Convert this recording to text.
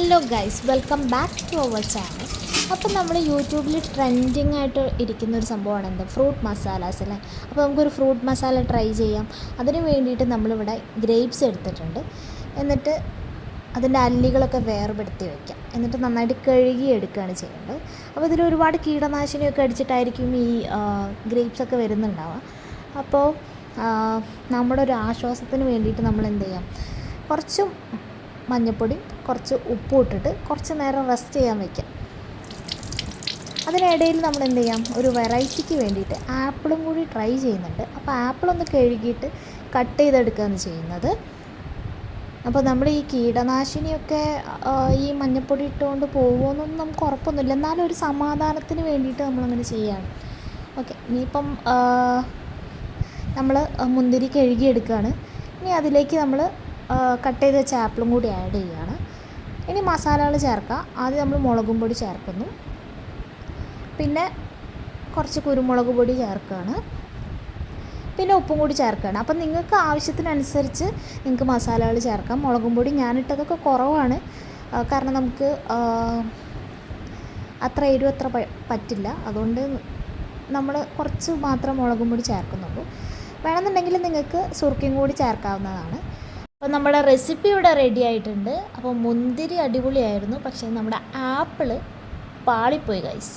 Hello guys, welcome back to our channel. അപ്പം നമ്മൾ യൂട്യൂബിൽ ട്രെൻഡിങ് ആയിട്ട് ഇരിക്കുന്ന ഒരു സംഭവമാണ് എന്താ ഫ്രൂട്ട് മസാലാസ് അല്ലേ. അപ്പോൾ നമുക്കൊരു ഫ്രൂട്ട് മസാല ട്രൈ ചെയ്യാം. അതിന് വേണ്ടിയിട്ട് നമ്മളിവിടെ ഗ്രേപ്സ് എടുത്തിട്ടുണ്ട്. എന്നിട്ട് അതിൻ്റെ അല്ലികളൊക്കെ വേർപെടുത്തി വയ്ക്കാം. എന്നിട്ട് നന്നായിട്ട് കഴുകി എടുക്കുകയാണ് ചെയ്യേണ്ടത്. അപ്പോൾ ഇതിൽ ഒരുപാട് കീടനാശിനിയൊക്കെ അടിച്ചിട്ടായിരിക്കും ഈ ഗ്രേപ്സൊക്കെ വരുന്നുണ്ടാവുക. അപ്പോൾ നമ്മുടെ ഒരു ആശ്വാസത്തിന് വേണ്ടിയിട്ട് നമ്മൾ എന്ത് ചെയ്യാം, കുറച്ച് മഞ്ഞൾപ്പൊടി കുറച്ച് ഉപ്പും ഇട്ടിട്ട് കുറച്ച് നേരം റെസ്റ്റ് ചെയ്യാൻ വയ്ക്കാം. അതിനിടയിൽ നമ്മൾ എന്ത് ചെയ്യാം, ഒരു വെറൈറ്റിക്ക് വേണ്ടിയിട്ട് ആപ്പിളും കൂടി ട്രൈ ചെയ്യുന്നുണ്ട്. അപ്പോൾ ആപ്പിളൊന്ന് കഴുകിയിട്ട് കട്ട് ചെയ്തെടുക്കുകയാണ് ചെയ്യുന്നത്. അപ്പോൾ നമ്മൾ ഈ കീടനാശിനിയൊക്കെ ഈ മഞ്ഞൾപ്പൊടി ഇട്ടുകൊണ്ട് പോകുമെന്നൊന്നും നമുക്ക് ഉറപ്പൊന്നുമില്ല. എന്നാലും ഒരു സമാധാനത്തിന് വേണ്ടിയിട്ട് നമ്മളങ്ങനെ ചെയ്യുകയാണ്. ഓക്കെ, ഇനിയിപ്പം നമ്മൾ മുന്തിരി കഴുകിയെടുക്കുകയാണ്. ഇനി അതിലേക്ക് നമ്മൾ കട്ട് ചെയ്ത് വെച്ച ആപ്പിളും കൂടി ആഡ് ചെയ്യുകയാണ്. ഇനി മസാലകൾ ചേർക്കാം. ആദ്യം നമ്മൾ മുളകും പൊടി ചേർക്കുന്നു, പിന്നെ കുറച്ച് കുരുമുളക് പൊടി ചേർക്കുകയാണ്, പിന്നെ ഉപ്പും കൂടി ചേർക്കുകയാണ്. അപ്പം നിങ്ങൾക്ക് ആവശ്യത്തിനനുസരിച്ച് നിങ്ങൾക്ക് മസാലകൾ ചേർക്കാം. മുളകും പൊടി ഞാനിട്ടതൊക്കെ കുറവാണ്, കാരണം നമുക്ക് അത്ര എരിവ് അത്ര പറ്റില്ല. അതുകൊണ്ട് നമ്മൾ കുറച്ച് മാത്രം മുളകും പൊടി ചേർക്കുന്നുള്ളൂ. വേണമെന്നുണ്ടെങ്കിൽ നിങ്ങൾക്ക് സുർക്കയും കൂടി ചേർക്കാവുന്നതാണ്. അപ്പോൾ നമ്മുടെ റെസിപ്പി ഇവിടെ റെഡി ആയിട്ടുണ്ട്. അപ്പോൾ മുന്തിരി അടിപൊളിയായിരുന്നു, പക്ഷേ നമ്മുടെ ആപ്പിള് പാളിപ്പോയി ഗൈസ്.